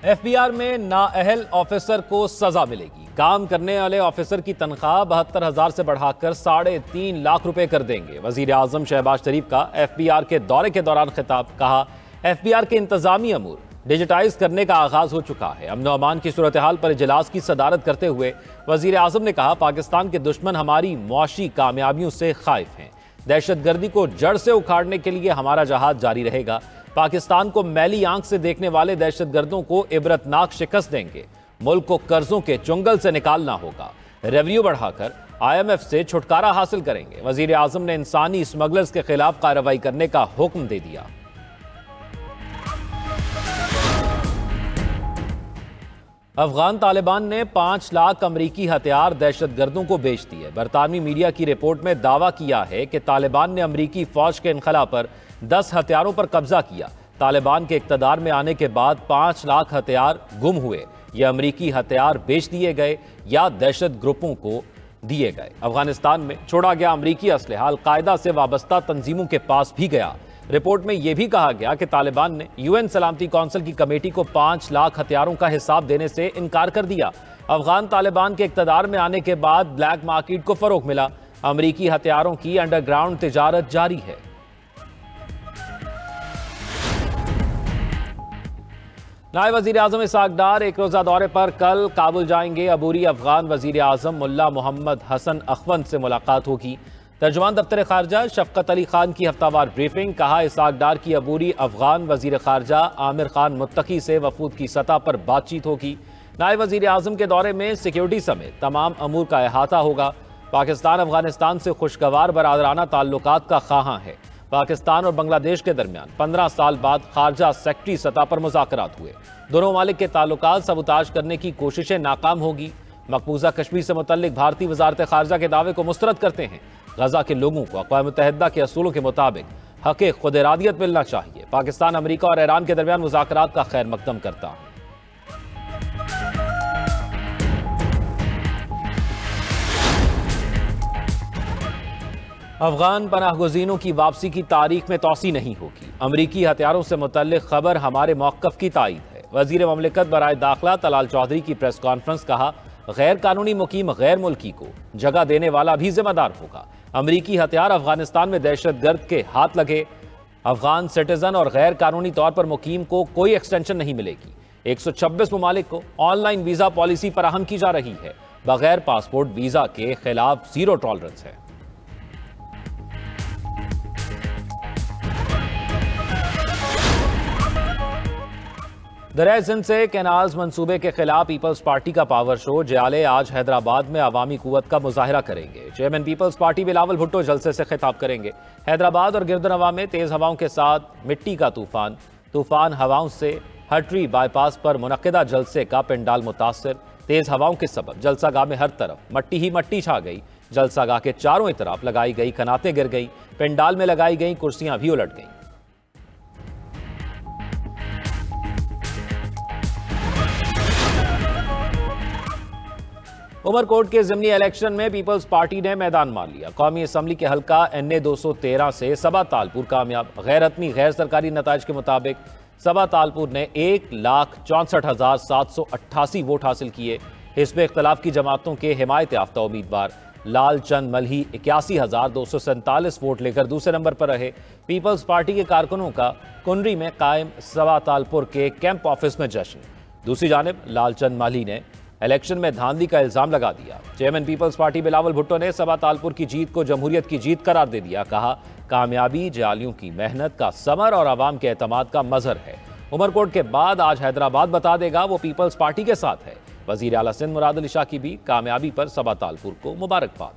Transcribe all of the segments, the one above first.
FBR में नाअहल officer को सजा मिलेगी। काम करने वाले ऑफिसर की तनख्वाह 72,000 से बढ़ाकर 3.5 लाख रुपए कर देंगे। वजीर आजम शहबाज शरीफ का एफबीआर के दौरे के दौरान खिताब। कहा, एफबीआर के इंतजामी अमूर डिजिटाइज करने का आगाज हो चुका है। अमन अमान की सूरत हाल पर इजलास की सदारत करते हुए वजीर आजम ने कहा, पाकिस्तान के दुश्मन हमारी मुआशी कामयाबियों से खाइफ हैं। दहशतगर्दी को जड़ से उखाड़ने के लिए हमारा जहाद जारी रहेगा। पाकिस्तान को मैली आंख से देखने वाले दहशतगर्दों को इबरतनाक शिकस्त देंगे। मुल्क को कर्जों के चुंगल से निकालना होगा। रेवेन्यू बढ़ाकर IMF से छुटकारा हासिल करेंगे। वजीर आजम ने इंसानी स्मगलर्स के खिलाफ कार्रवाई करने का हुक्म दे दिया। अफगान तालिबान ने 5 लाख अमरीकी हथियार दहशतगर्दों को बेच दिए। बरतानवी मीडिया की रिपोर्ट में दावा किया है कि तालिबान ने अमरीकी फौज के इनखला पर 10 हथियारों पर कब्जा किया। तालिबान के इक्तदार में आने के बाद 5 लाख हथियार गुम हुए। ये अमरीकी हथियार बेच दिए गए या दहशत ग्रुपों को दिए गए। अफगानिस्तान में छोड़ा गया अमरीकी असलहा अल-कायदा से वाबस्ता तंजीमों के पास भी गया। रिपोर्ट में यह भी कहा गया कि तालिबान ने UN सलामती कौंसिल की कमेटी को 5 लाख हथियारों का हिसाब देने से इनकार कर दिया। अफगान तालिबान के इक्तदार में आने के बाद ब्लैक मार्केट को फरोग मिला। अमरीकी हथियारों की अंडरग्राउंड तिजारत जारी है। नायब वजीर आजम इसहाक डार एक रोजा दौरे पर कल काबुल जाएंगे। अबूरी अफगान वजीर आजम मुल्ला मोहम्मद हसन अखवंद से मुलाकात होगी। तर्जुमान दफ्तर खारजा शफकत अली खान की हफ्तावार ब्रीफिंग। कहा, इसहाक डार की अबूरी अफगान वजीर खारजा आमिर खान मुत्तकी से वफूद की सतह पर बातचीत होगी। नायब वजीर आजम के दौरे में सिक्योरिटी समेत तमाम अमूर का अहाता होगा। पाकिस्तान अफगानिस्तान से खुशगवार बरादराना ताल्लुकात का ख्वाहां है। पाकिस्तान और बांग्लादेश के दरमियान 15 साल बाद खारजा सेक्रेटरी सतह पर मुज़ाकरात हुए। दोनों ममालिक के ताल्लुकात सबूताज करने की कोशिशें नाकाम होगी। मकबूजा कश्मीर से मुतल्लिक भारतीय वजारत खारजा के दावे को मुस्तरद करते हैं। गजा के लोगों को अक़वाम मुत्तहिदा के असूलों के मुताबिक हक़ खुद इरादियत मिलना चाहिए। पाकिस्तान, अमरीका और ईरान के दरमियान मुज़ाकरात का खैर मकदम करता है। अफगान पनाहगुज़ीनों की वापसी की तारीख में तौसी नहीं होगी। अमरीकी हथियारों से मुतल्लिक खबर हमारे मौक़िफ़ की तायीद है। वज़ीर ममलिकत बराए दाखिला तलाल चौधरी की प्रेस कॉन्फ्रेंस। कहा, गैर कानूनी मुकीम गैर मुल्की को जगह देने वाला भी जिम्मेदार होगा। अमरीकी हथियार अफगानिस्तान में दहशतगर्द के हाथ लगे। अफगान सिटीजन और गैर कानूनी तौर पर मुकीम को कोई एक्सटेंशन नहीं मिलेगी। 126 ममालिक को ऑनलाइन वीजा पॉलिसी फराहम की जा रही है। बगैर पासपोर्ट वीजा के खिलाफ जीरो टॉलरेंस है। दरियाए सिंध से कैनाल्स मंसूबे के खिलाफ पीपल्स पार्टी का पावर शो। जयाले आज हैदराबाद में अवामी कुव्वत का मुजाहिरा करेंगे। चेयरमैन पीपल्स पार्टी बिलावल भुट्टो जलसे से खिताब करेंगे। हैदराबाद और गिरदनवा में तेज हवाओं के साथ मिट्टी का तूफान हवाओं से हटरी बाईपास पर मुनक्किदा जलसे का पिंडाल मुतासर। तेज हवाओं के सबब जलसागाह में हर तरफ मट्टी ही मट्टी छा गई। जलसागाह के चारों तरफ लगाई गई कनातें गिर गई। पिंडाल में लगाई गई कुर्सियां भी उलट गईं। उमरकोट के ज़िमनी इलेक्शन में पीपल्स पार्टी ने मैदान मार लिया। कौमी असम्बली के हल्का NA 213 से सबा तालपुर कामयाब। गैर हतमी गैर सरकारी नताइज के मुताबिक सबा तालपुर ने 1,64,788 वोट हासिल किए। हिस्ब इख्तलाफ की जमातों के हिमायत याफ्ता उम्मीदवार लाल चंद मलही 81,247 वोट लेकर दूसरे नंबर पर रहे। पीपल्स पार्टी के कारकुनों का कुनरी में कायम सबा तालपुर के कैंप ऑफिस में जश्न। दूसरी जानिब लालचंद माली ने इलेक्शन में धांधली का इल्जाम लगा दिया। चेयरमैन पीपल्स पार्टी बिलावल भुट्टो ने सबा तालपुर की जीत को जमहूरियत की जीत करार दे दिया। कहा, कामयाबी जालियों की मेहनत का समर और आवाम के एतमाद का मजहर है। उमरकोट के बाद आज हैदराबाद बता देगा वो पीपल्स पार्टी के साथ है। वजीर आला सिंध मुराद अली शाह की भी कामयाबी पर सबा तालपुर को मुबारकबाद।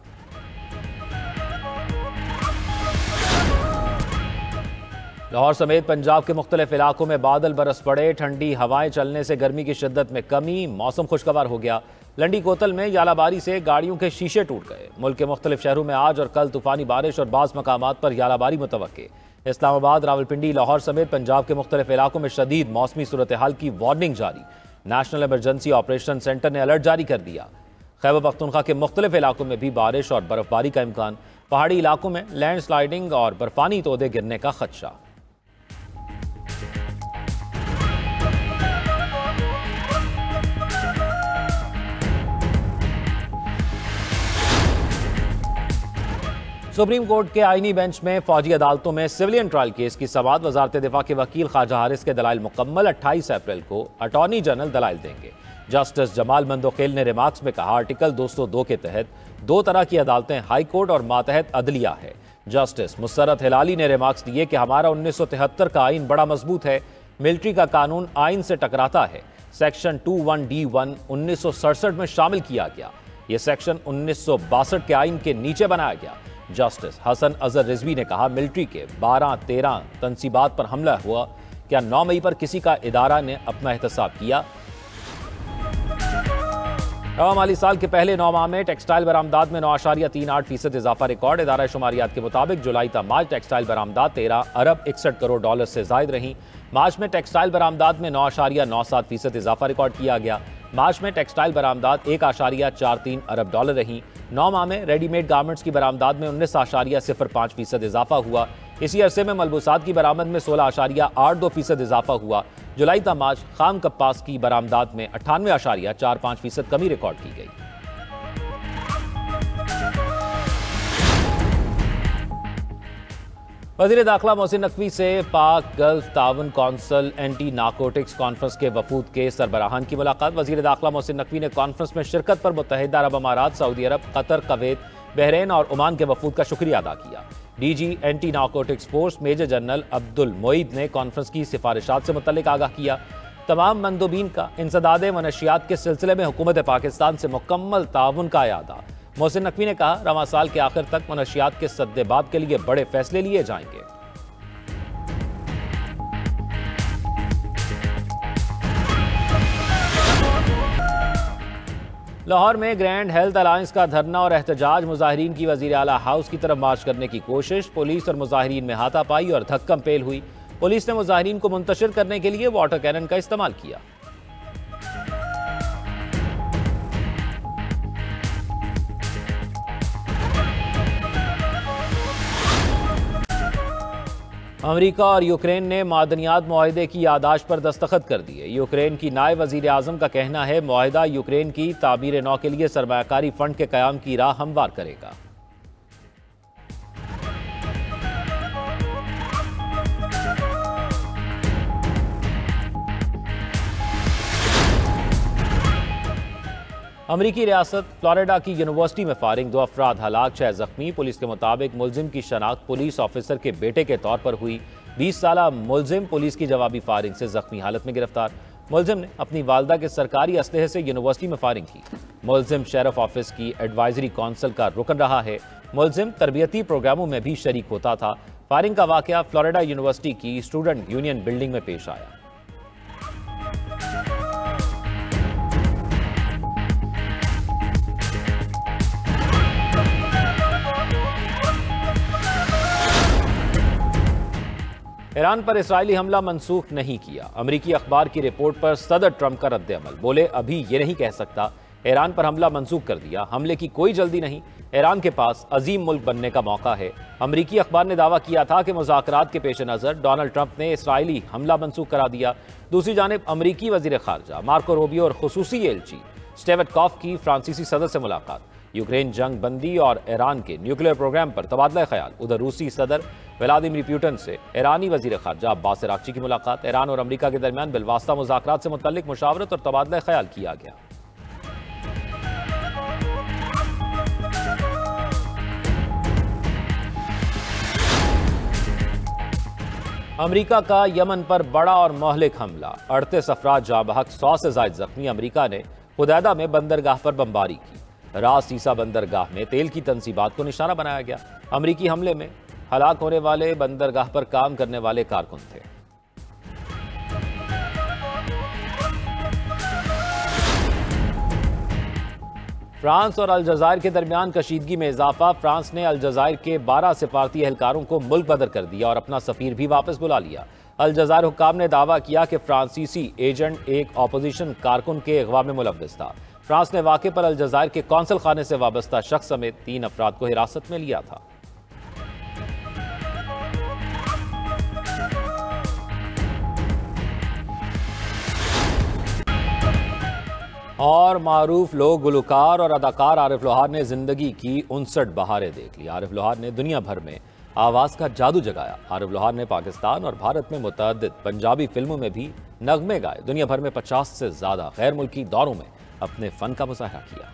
लाहौर समेत पंजाब के मुख्तलिफ इलाकों में बादल बरस पड़े। ठंडी हवाएं चलने से गर्मी की शिद्दत में कमी। मौसम खुशगवार हो गया। लंडी कोतल में यालाबारी से गाड़ियों के शीशे टूट गए। मुल्क के मुख्तलिफ शहरों में आज और कल तूफानी बारिश और बाज़ मकामात पर यालाबारी मुतवक्के। इस्लामाबाद, रावलपिंडी, लाहौर समेत पंजाब के मुख्तलिफ इलाकों में शदीद मौसमी सूरत हाल की वार्निंग जारी। नेशनल इमरजेंसी ऑपरेशन सेंटर ने अलर्ट जारी कर दिया। खैबर पख्तूनख्वा के मुख्तलिफ इलाकों में भी बारिश और बर्फबारी का इम्कान। पहाड़ी इलाकों में लैंड स्लाइडिंग और बर्फानी तोदे गिरने का खदशा। सुप्रीम कोर्ट के आईनी बेंच में फौजी अदालतों में सिविलियन ट्रायल केस की समाअत। वजारत दिफा के वकील ख्वाजा हारिस के दलाइल मुकम्मल। 28 अप्रैल को अटॉर्नी जनरल दलाइल देंगे। जस्टिस जमाल मंदोखेल ने रिमार्क्स में कहा, आर्टिकल 202 के तहत दो तरह की अदालतें हाई कोर्ट और मातहत अदलिया है। जस्टिस मुसर्रत हिलाली ने रिमार्क्स दिए कि हमारा 1973 का आइन बड़ा मजबूत है, मिलिट्री का कानून आइन से टकराता है। सेक्शन 21D1 1967 में शामिल किया गया, यह सेक्शन 1962 के आइन के नीचे बनाया गया। जस्टिस हसन अजहर रिजवी ने कहा, मिलिट्री के 12-13 तंसीबात पर हमला हुआ, क्या 9 मई पर किसी का इदारा ने अपना एहतसाब किया? रवा माली साल के पहले 9 माह में टेक्सटाइल बरामदात में 9.38% इजाफा रिकॉर्ड। इदारा शुमारियात के मुताबिक जुलाई तक मार्च टेक्सटाइल बरामदात 13 अरब 61 करोड़ डॉलर से जायद रहीं। मार्च में टेक्सटाइल बरामदात में 9.97% इजाफा रिकॉर्ड किया गया। मार्च में टेक्सटाइल बरामदात 1.43 अरब डॉलर रहीं। 9 माह में रेडीमेड गारमेंट्स की बरामदात में 19.05% इजाफा हुआ। इसी अरसे में मलबूसात की बरामद में 16.82% इजाफा हुआ। जुलाई तक मार्च खाम कपास की बरामदात में 98.45% कमी रिकॉर्ड की गई। वज़ीर दाखिला मोहसिन नकवी से पाक गल्फ ताउन कौंसिल एंटी नारकोटिक्स कॉन्फ्रेंस के वफूद के सरबराहान की मुलाकात। वज़ीर दाखिला मोहसिन नकवी ने कॉन्फ्रेंस में शिरकत पर मुत्तहिदा अरब अमारात, Saudi Arab, Qatar, Kuwait, Bahrain और ओमान के वफूद का शुक्रिया अदा किया। DG anti narcotics force major general Abdul Moeed ने कॉन्फ्रेंस की सिफारिशात से मुतल्लिक आगाह किया। तमाम मंदूबीन का इंसदाद मनशियात के सिलसिले में हुकूमत पाकिस्तान से मुकम्मल ताउन का यादा। मोहसिन नकवी ने कहा, रवां साल के आखिर तक मनशियात के सद्देबाब के लिए बड़े फैसले लिए जाएंगे। लाहौर में ग्रैंड हेल्थ अलायंस का धरना और एहतजाज। मुजाहिरीन की वजीर आला हाउस की तरफ मार्च करने की कोशिश। पुलिस और मुजाहिरीन में हाथापाई और धक्कम पेल हुई। पुलिस ने मुजाहिरीन को मुंतशिर करने के लिए वाटर कैनन का इस्तेमाल किया। अमेरिका और यूक्रेन ने मादनियात मुआहदे की यादाश्त पर दस्तखत कर दिए। यूक्रेन की नायब वजीर आजम का कहना है, मुआहदा यूक्रेन की तामीर नौ के लिए सरमायाकारी फंड के कयाम की राह हमवार करेगा। अमरीकी रियासत फ्लोरिडा की यूनिवर्सिटी में फायरिंग, 2 अफराद हलाक, 6 जख्मी। पुलिस के मुताबिक मुलजिम की शनाख्त पुलिस ऑफिसर के बेटे के तौर पर हुई। 20 साला मुलजिम पुलिस की जवाबी फायरिंग से जख्मी हालत में गिरफ्तार। मुलजिम ने अपनी वालदा के सरकारी असलहे से यूनिवर्सिटी में फायरिंग की। मुलजिम शेरिफ ऑफिस की एडवाइजरी काउंसिल का रुकन रहा है। मुलजिम तरबियती प्रोग्रामों में भी शरीक होता था। फायरिंग का वाकया फ्लोरिडा यूनिवर्सिटी की स्टूडेंट यूनियन बिल्डिंग में पेश आया। ईरान पर इसराइली हमला मंसूख नहीं किया। अमरीकी अखबार की रिपोर्ट पर सदर ट्रंप का रद्द-ए-अमल। बोले, अभी ये नहीं कह सकता ईरान पर हमला मंसूख कर दिया। हमले की कोई जल्दी नहीं। ईरान के पास अजीम मुल्क बनने का मौका है। अमरीकी अखबार ने दावा किया था कि मुज़ाकरात के पेश नज़र डोनाल्ड ट्रंप ने इसराइली हमला मंसूख करा दिया। दूसरी जानिब अमरीकी वज़ीर ख़ारजा मार्को रूबियो और खुसूसी एलची स्टीव विटकॉफ की फ्रांसीसी सदर से मुलाकात। यूक्रेन जंग बंदी और ईरान के न्यूक्लियर प्रोग्राम पर तबादला ख्याल। उधर रूसी सदर व्लादिमीर पुतिन से ईरानी वजीर खारजा अब्बास अरागची की मुलाकात। ईरान और अमरीका के दरमियान बिलवास्ता मुज़ाकरात से मुतल्लिक मुशावरत और तबादला ख्याल किया गया। अमरीका का यमन पर बड़ा और मोहलिक हमला, 38 अफराद जाँ बहक, 100 से ज्यादा जख्मी। अमरीका ने हुदैदा में बंदरगाह पर बमबारी की। रास ईसा बंदरगाह में तेल की तंसीबात को निशाना बनाया गया। अमरीकी हमले में हलाक होने वाले बंदरगाह पर काम करने वाले कारकुन थे। फ्रांस और अलजायर के दरमियान कशीदगी में इजाफा। फ्रांस ने अलजायर के 12 सिफारती एहलकारों को मुल्क बदर कर दिया और अपना सफीर भी वापस बुला लिया। अलजायर हुक्काम ने दावा किया कि फ्रांसीसी एजेंट एक अपोजिशन कारकुन के अगवा में मुलव्वस था। फ्रांस ने वाक़े पर अलजायर के कौंसल खाने से वाबस्ता शख्स समेत 3 अफराद को हिरासत में लिया था। और मारूफ लोक गुलकार और अदाकार आरिफ लोहार ने जिंदगी की 59 बहारें देख ली। आरिफ लोहार ने दुनिया भर में आवाज़ का जादू जगाया। आरिफ लोहार ने पाकिस्तान और भारत में मुतअद्दिद पंजाबी फिल्मों में भी नगमे गाए। दुनिया भर में 50 से ज़्यादा गैर मुल्की दौरों में अपने फ़न का मुजाहरा किया।